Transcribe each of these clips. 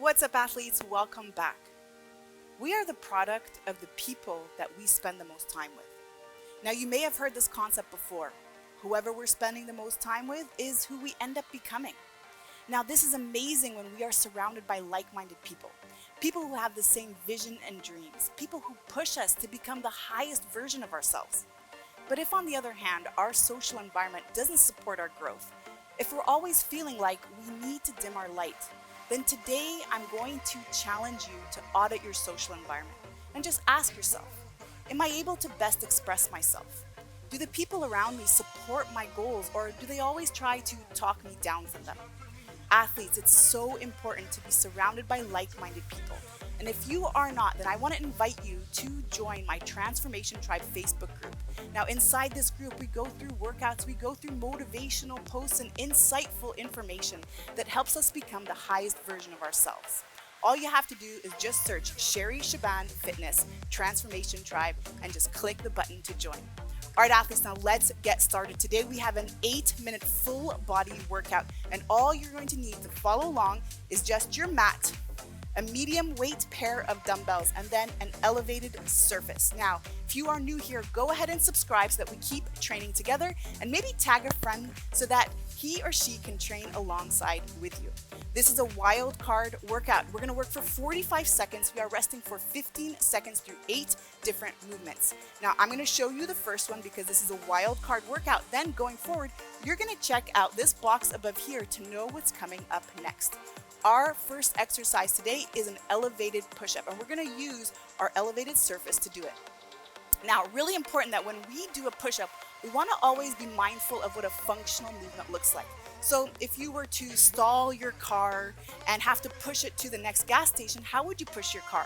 What's up, athletes? Welcome back. We are the product of the people that we spend the most time with. Now, you may have heard this concept before. Whoever we're spending the most time with is who we end up becoming. Now, this is amazing when we are surrounded by like-minded people. People who have the same vision and dreams. People who push us to become the highest version of ourselves. But if, on the other hand, our social environment doesn't support our growth, if we're always feeling like we need to dim our light, then today I'm going to challenge you to audit your social environment and just ask yourself, am I able to best express myself? Do the people around me support my goals, or do they always try to talk me down from them? Athletes, it's so important to be surrounded by like-minded people. And if you are not, then I want to invite you to join my Transformation Tribe Facebook group. Now, inside this group, we go through workouts, we go through motivational posts and insightful information that helps us become the highest version of ourselves. All you have to do is just search Sherry Shaban Fitness Transformation Tribe and just click the button to join. All right, athletes, now let's get started. Today we have an 8-minute full body workout, and all you're going to need to follow along is just your mat, a medium weight pair of dumbbells, and then an elevated surface. Now, if you are new here, go ahead and subscribe so that we keep training together, and maybe tag a friend so that he or she can train alongside with you. This is a wild card workout. We're gonna work for 45 seconds. We are resting for 15 seconds through 8 different movements. Now, I'm gonna show you the first one because this is a wild card workout. Then going forward, you're gonna check out this box above here to know what's coming up next. Our first exercise today is an elevated push-up, and we're gonna use our elevated surface to do it. Now, really important that when we do a push-up, we wanna always be mindful of what a functional movement looks like. So if you were to stall your car and have to push it to the next gas station, how would you push your car?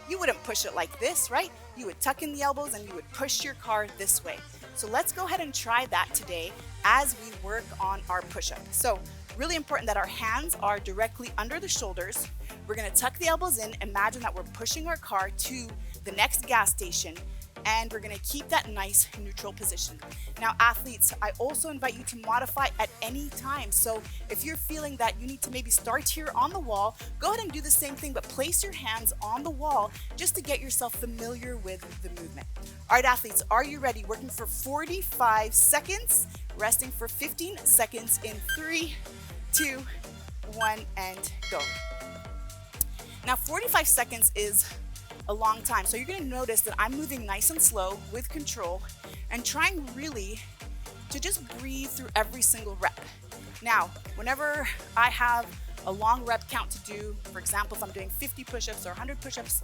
You wouldn't push it like this, right? You would tuck in the elbows and you would push your car this way. So let's go ahead and try that today as we work on our push-up. So really important that our hands are directly under the shoulders. We're gonna tuck the elbows in. Imagine that we're pushing our car to the next gas station, and we're gonna keep that nice neutral position. Now, athletes, I also invite you to modify at any time. So if you're feeling that you need to maybe start here on the wall, go ahead and do the same thing, but place your hands on the wall just to get yourself familiar with the movement. All right, athletes, are you ready? Working for 45 seconds, resting for 15 seconds in 3, 2, 1, and go. Now, 45 seconds is a long time, so you're going to notice that I'm moving nice and slow with control and trying really to just breathe through every single rep. Now, whenever I have a long rep count to do, for example, if I'm doing 50 push-ups or 100 push-ups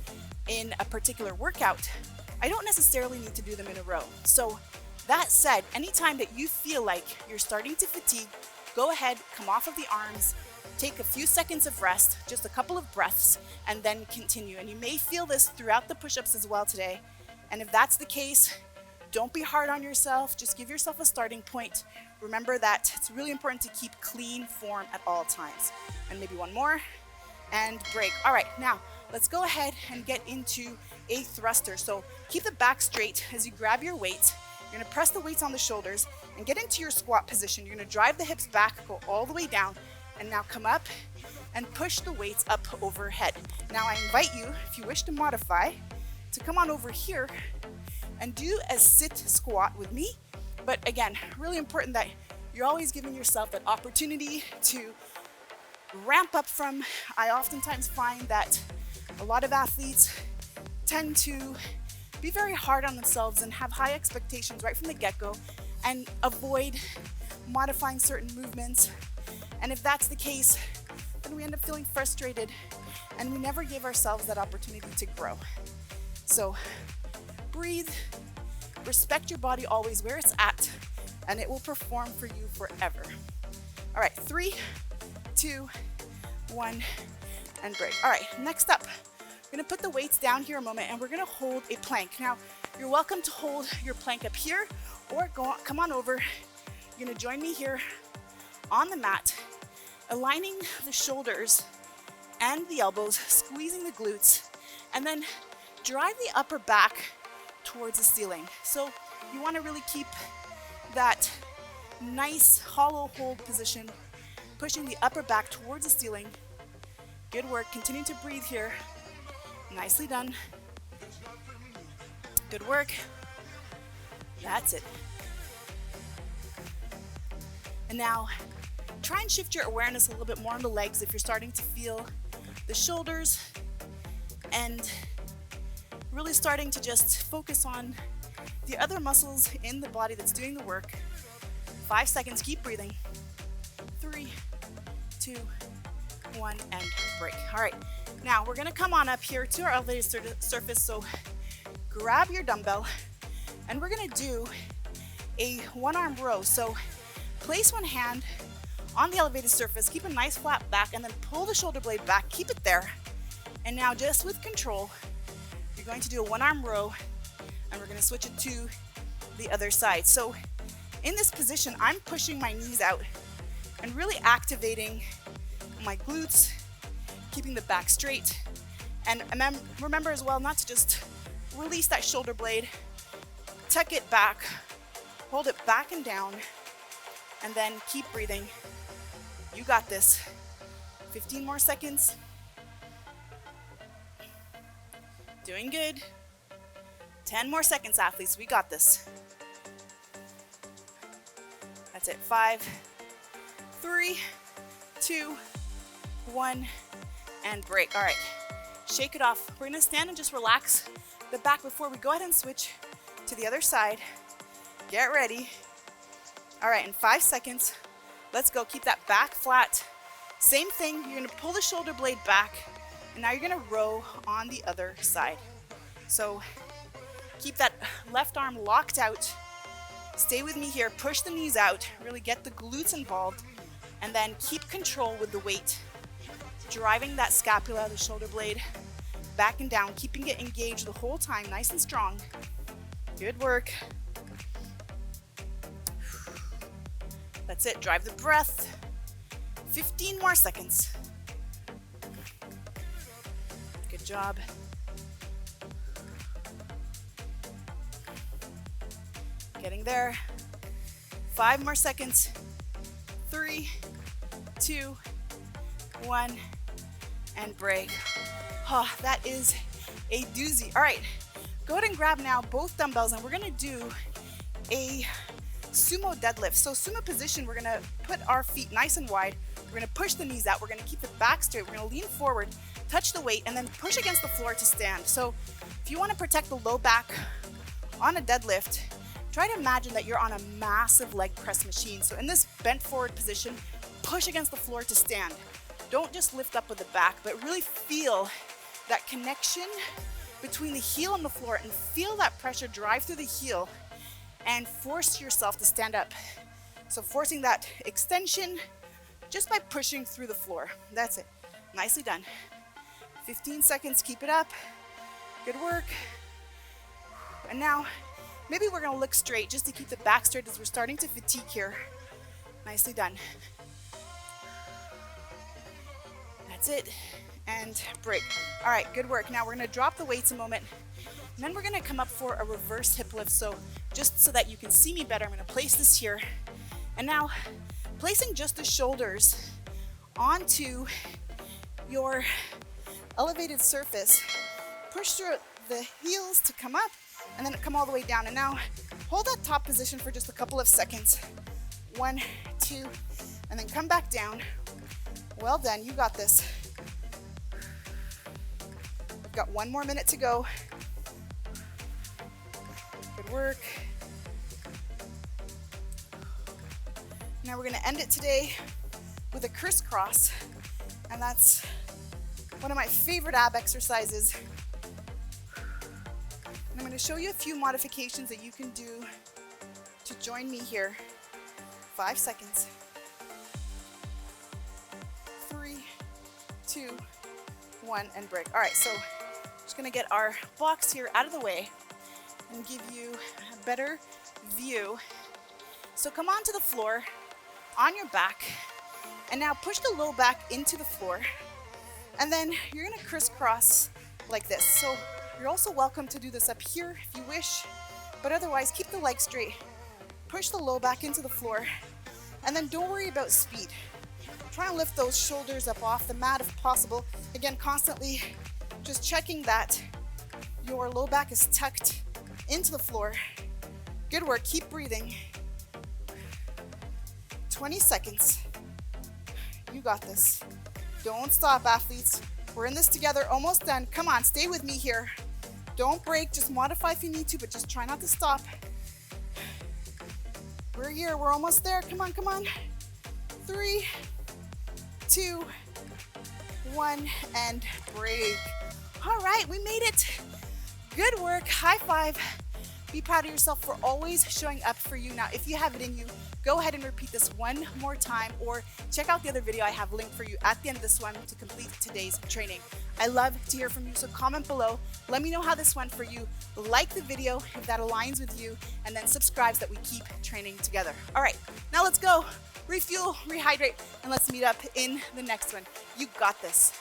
in a particular workout, I don't necessarily need to do them in a row. So that said, anytime that you feel like you're starting to fatigue, go ahead, come off of the arms, take a few seconds of rest, just a couple of breaths, and then continue. And you may feel this throughout the push-ups as well today. And if that's the case, don't be hard on yourself. Just give yourself a starting point. Remember that it's really important to keep clean form at all times. And maybe one more, and break. All right, now let's go ahead and get into a thruster. So keep the back straight as you grab your weights. You're gonna press the weights on the shoulders and get into your squat position. You're gonna drive the hips back, go all the way down, and now come up and push the weights up overhead. Now I invite you, if you wish to modify, to come on over here and do a sit squat with me. But again, really important that you're always giving yourself that opportunity to ramp up from. I oftentimes find that a lot of athletes tend to be very hard on themselves and have high expectations right from the get-go and avoid modifying certain movements. And if that's the case, then we end up feeling frustrated and we never give ourselves that opportunity to grow. So breathe, respect your body always where it's at, and it will perform for you forever. All right, 3, 2, 1, and break. All right, next up, we're gonna put the weights down here a moment and we're gonna hold a plank. Now, you're welcome to hold your plank up here or come on over. You're gonna join me here on the mat, aligning the shoulders and the elbows, squeezing the glutes, and then drive the upper back towards the ceiling. So you wanna really keep that nice hollow hold position, pushing the upper back towards the ceiling, Good work. Continue to breathe here. Nicely done. Good work. That's it. And now, try and shift your awareness a little bit more on the legs if you're starting to feel the shoulders and really starting to just focus on the other muscles in the body that's doing the work. 5 seconds, keep breathing. 3, 2, 1, and break. All right, now we're gonna come on up here to our elevated surface, so grab your dumbbell, and we're gonna do a one-arm row. So place one hand on the elevated surface, keep a nice flat back, and then pull the shoulder blade back, keep it there. And now just with control, you're going to do a one-arm row, and we're gonna switch it to the other side. So in this position, I'm pushing my knees out and really activating my glutes, keeping the back straight. And remember as well not to just release that shoulder blade, tuck it back, hold it back and down, and then keep breathing. You got this. 15 more seconds. Doing good. 10 more seconds, athletes. We got this. That's it. 5, 3, 2, 1, and break. All right. Shake it off. We're going to stand and just relax the back before we go ahead and switch to the other side. Get ready. All right, in 5 seconds, let's go. Keep that back flat. Same thing, you're gonna pull the shoulder blade back, and now you're gonna row on the other side. So keep that left arm locked out. Stay with me here, push the knees out, really get the glutes involved, and then keep control with the weight. Driving that scapula, the shoulder blade, back and down, keeping it engaged the whole time, nice and strong. Good work. That's it, drive the breath. 15 more seconds. Good job. Getting there. 5 more seconds. 3, 2, 1, and break. Oh, that is a doozy. All right, go ahead and grab now both dumbbells, and we're gonna do a Sumo deadlift. So sumo position, we're gonna put our feet nice and wide. We're gonna push the knees out. We're gonna keep the back straight. We're gonna lean forward, touch the weight, and then push against the floor to stand. So if you wanna protect the low back on a deadlift, try to imagine that you're on a massive leg press machine. So in this bent forward position, push against the floor to stand. Don't just lift up with the back, but really feel that connection between the heel and the floor, and feel that pressure drive through the heel and force yourself to stand up. So forcing that extension just by pushing through the floor. That's it. Nicely done. 15 seconds, keep it up. Good work. And now, maybe we're gonna look straight just to keep the back straight as we're starting to fatigue here. Nicely done. That's it. And break. All right, good work. Now we're gonna drop the weights a moment, and then we're gonna come up for a reverse hip lift. So just so that you can see me better, I'm gonna place this here. And now, placing just the shoulders onto your elevated surface, push through the heels to come up, and then come all the way down. And now, hold that top position for just a couple of seconds. 1, 2, and then come back down. Well done, you got this. We've got 1 more minute to go. Good work. Now we're gonna end it today with a Criss Cross, and that's one of my favorite ab exercises. And I'm gonna show you a few modifications that you can do to join me here. 5 seconds. 3, 2, 1, and break. All right, so just gonna get our blocks here out of the way and give you a better view. So come onto the floor on your back, and now push the low back into the floor, and then you're gonna crisscross like this. So you're also welcome to do this up here if you wish, but otherwise keep the legs straight. Push the low back into the floor, and then don't worry about speed. Try and lift those shoulders up off the mat if possible. Again, constantly just checking that your low back is tucked into the floor. Good work, keep breathing. 20 seconds. You got this. Don't stop, athletes. We're in this together, almost done. Come on, stay with me here. Don't break, just modify if you need to, but just try not to stop. We're here, we're almost there. Come on, come on. 3, 2, 1, and break. All right, we made it. Good work, high five. Be proud of yourself for always showing up for you. Now, if you have it in you, go ahead and repeat this one more time, or check out the other video I have linked for you at the end of this one to complete today's training. I love to hear from you, so comment below. Let me know how this went for you. Like the video if that aligns with you, and then subscribe so that we keep training together. All right, now let's go. Refuel, rehydrate, and let's meet up in the next one. You got this.